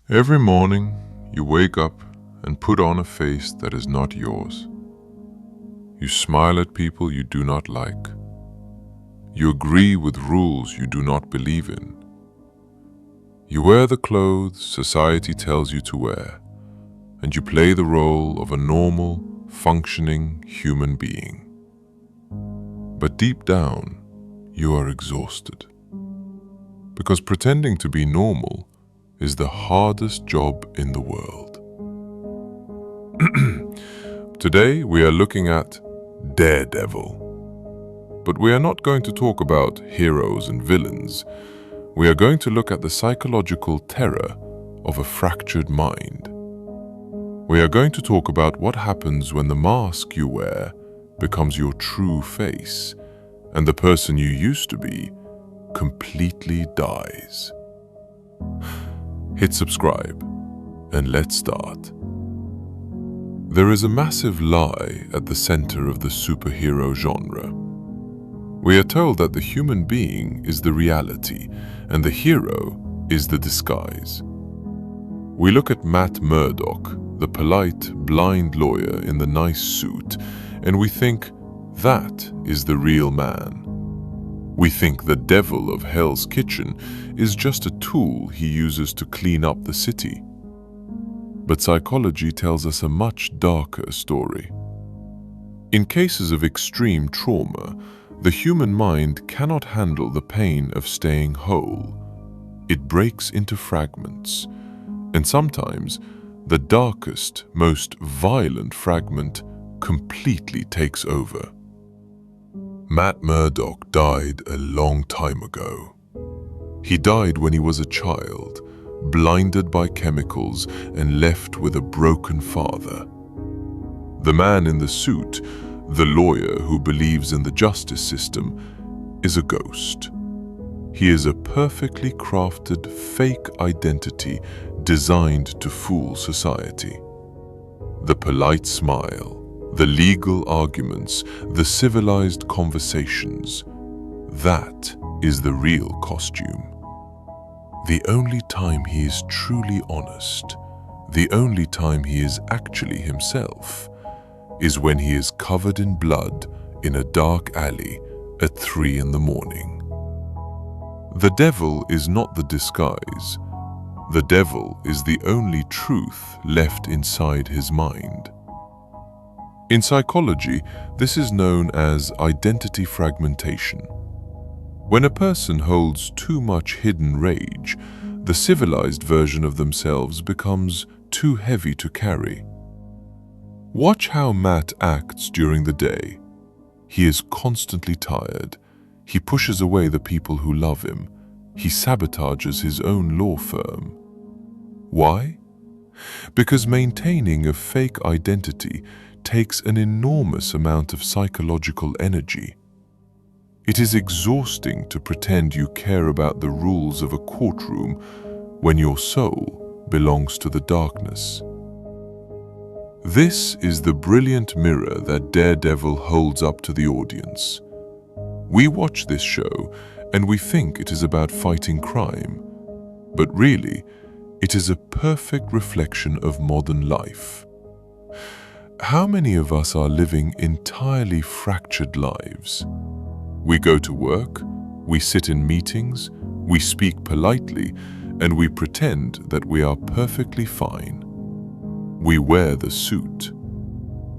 Every morning, you wake up and put on a face that is not yours. You smile at people you do not like. You agree with rules you do not believe in. You wear the clothes society tells you to wear, and you play the role of a normal, functioning human being. But deep down, you are exhausted. Because pretending to be normal is the hardest job in the world. Today we are looking at Daredevil. But we are not going to talk about heroes and villains. We are going to look at the psychological terror of a fractured mind. We are going to talk about what happens when the mask you wear becomes your true face, and the person you used to be completely dies. Hit subscribe, and let's start. There is a massive lie at the center of the superhero genre. We are told that the human being is the reality, and the hero is the disguise. We look at Matt Murdock, the polite, blind lawyer in the nice suit, and we think that is the real man. We think the devil of Hell's Kitchen is just a tool he uses to clean up the city. But psychology tells us a much darker story. In cases of extreme trauma, the human mind cannot handle the pain of staying whole. It breaks into fragments, and sometimes the darkest, most violent fragment completely takes over. Matt Murdock died a long time ago. He died when he was a child, blinded by chemicals and left with a broken father. The man in the suit, the lawyer who believes in the justice system, is a ghost. He is a perfectly crafted fake identity designed to fool society. The polite smile, the legal arguments, the civilized conversations, that is the real costume. The only time he is truly honest, the only time he is actually himself, is when he is covered in blood in a dark alley at 3 in the morning. The devil is not the disguise. The devil is the only truth left inside his mind. In psychology, this is known as identity fragmentation. When a person holds too much hidden rage, the civilized version of themselves becomes too heavy to carry. Watch how Matt acts during the day. He is constantly tired. He pushes away the people who love him. He sabotages his own law firm. Why? Because maintaining a fake identity takes an enormous amount of psychological energy. It is exhausting to pretend you care about the rules of a courtroom when your soul belongs to the darkness. This is the brilliant mirror that Daredevil holds up to the audience. We watch this show and we think it is about fighting crime, but really, it is a perfect reflection of modern life. How many of us are living entirely fractured lives? We go to work, we sit in meetings, we speak politely, and we pretend that we are perfectly fine. We wear the suit,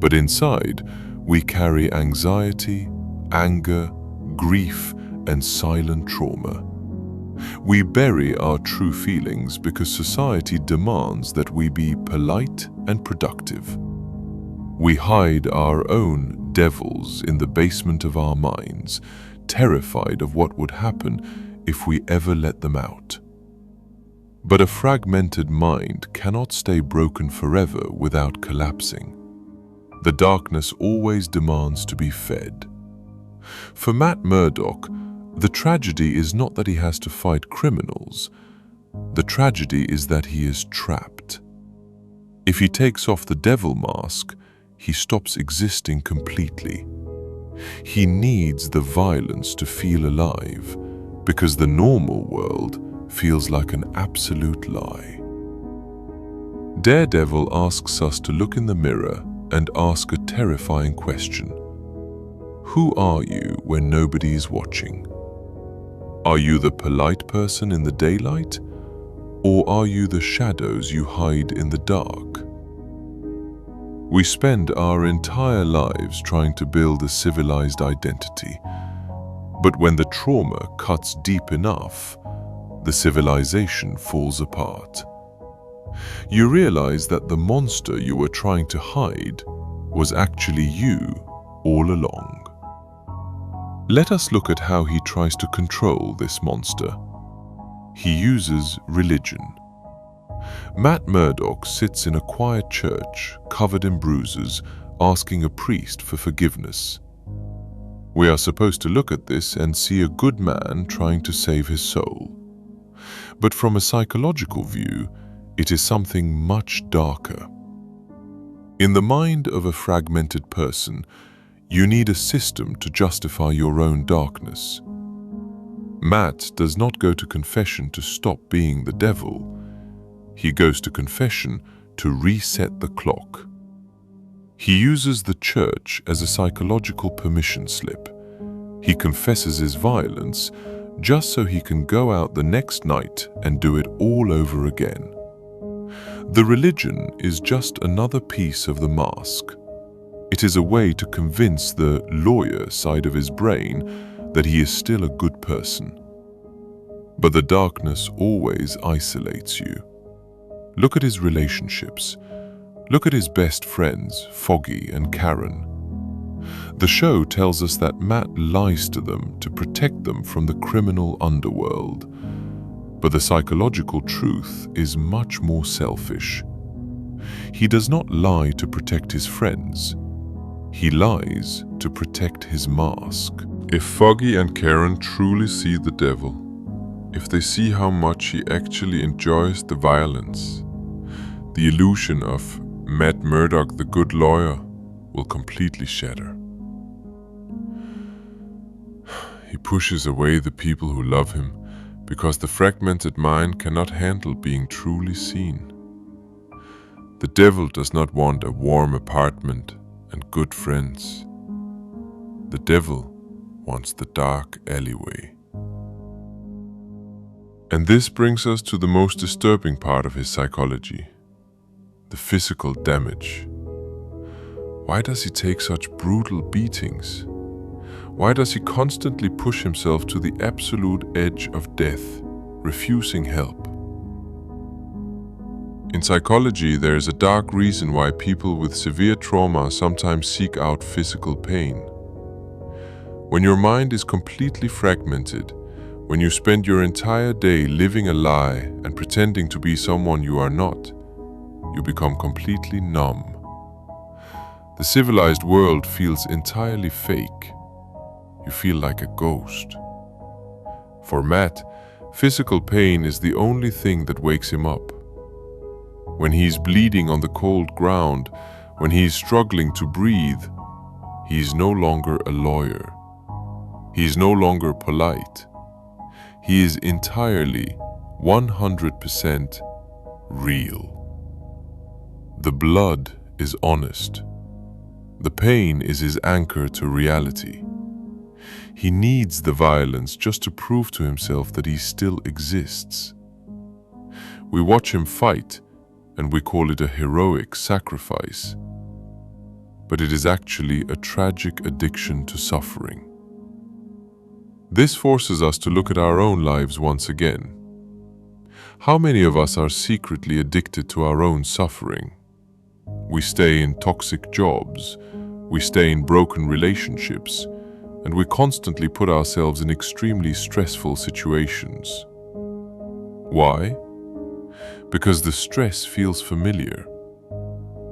but inside we carry anxiety, anger, grief, and silent trauma. We bury our true feelings because society demands that we be polite and productive. We hide our own devils in the basement of our minds, terrified of what would happen if we ever let them out. But a fragmented mind cannot stay broken forever without collapsing. The darkness always demands to be fed. For Matt Murdock, the tragedy is not that he has to fight criminals. The tragedy is that he is trapped. If he takes off the devil mask, he stops existing completely. He needs the violence to feel alive, because the normal world feels like an absolute lie. Daredevil asks us to look in the mirror and ask a terrifying question. Who are you when nobody is watching? Are you the polite person in the daylight, or are you the shadows you hide in the dark? We spend our entire lives trying to build a civilized identity, but when the trauma cuts deep enough, the civilization falls apart. You realize that the monster you were trying to hide was actually you all along. Let us look at how he tries to control this monster. He uses religion. Matt Murdock sits in a quiet church, covered in bruises, asking a priest for forgiveness. We are supposed to look at this and see a good man trying to save his soul. But from a psychological view, it is something much darker. In the mind of a fragmented person, you need a system to justify your own darkness. Matt does not go to confession to stop being the devil. He goes to confession to reset the clock. He uses the church as a psychological permission slip. He confesses his violence just so he can go out the next night and do it all over again. The religion is just another piece of the mask. It is a way to convince the lawyer side of his brain that he is still a good person. But the darkness always isolates you. Look at his relationships. Look at his best friends, Foggy and Karen. The show tells us that Matt lies to them to protect them from the criminal underworld. But the psychological truth is much more selfish. He does not lie to protect his friends. He lies to protect his mask. If Foggy and Karen truly see the devil, if they see how much he actually enjoys the violence, the illusion of Matt Murdock, the good lawyer, will completely shatter. He pushes away the people who love him because the fragmented mind cannot handle being truly seen. The devil does not want a warm apartment and good friends. The devil wants the dark alleyway. And this brings us to the most disturbing part of his psychology, the physical damage. Why does he take such brutal beatings? Why does he constantly push himself to the absolute edge of death, refusing help? In psychology, there is a dark reason why people with severe trauma sometimes seek out physical pain. When your mind is completely fragmented, when you spend your entire day living a lie and pretending to be someone you are not, you become completely numb. The civilized world feels entirely fake. You feel like a ghost. For Matt, physical pain is the only thing that wakes him up. When he's bleeding on the cold ground, when he's struggling to breathe, he is no longer a lawyer. He is no longer polite. He is entirely 100% real. The blood is honest. The pain is his anchor to reality. He needs the violence just to prove to himself that he still exists. We watch him fight, and we call it a heroic sacrifice. But it is actually a tragic addiction to suffering. This forces us to look at our own lives once again. How many of us are secretly addicted to our own suffering? We stay in toxic jobs, we stay in broken relationships, and we constantly put ourselves in extremely stressful situations. Why? Because the stress feels familiar.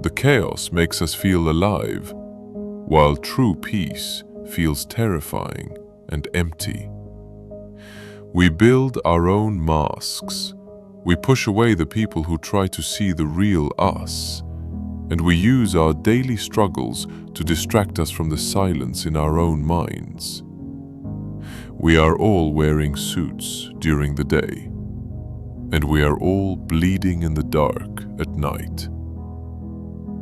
The chaos makes us feel alive, while true peace feels terrifying and empty. We build our own masks. We push away the people who try to see the real us, and we use our daily struggles to distract us from the silence in our own minds. We are all wearing suits during the day, and we are all bleeding in the dark at night.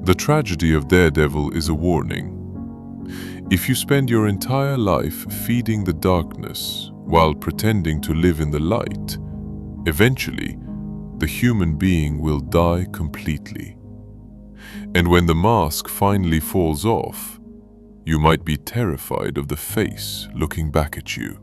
The tragedy of Daredevil is a warning. If you spend your entire life feeding the darkness while pretending to live in the light, eventually, the human being will die completely. And when the mask finally falls off, you might be terrified of the face looking back at you.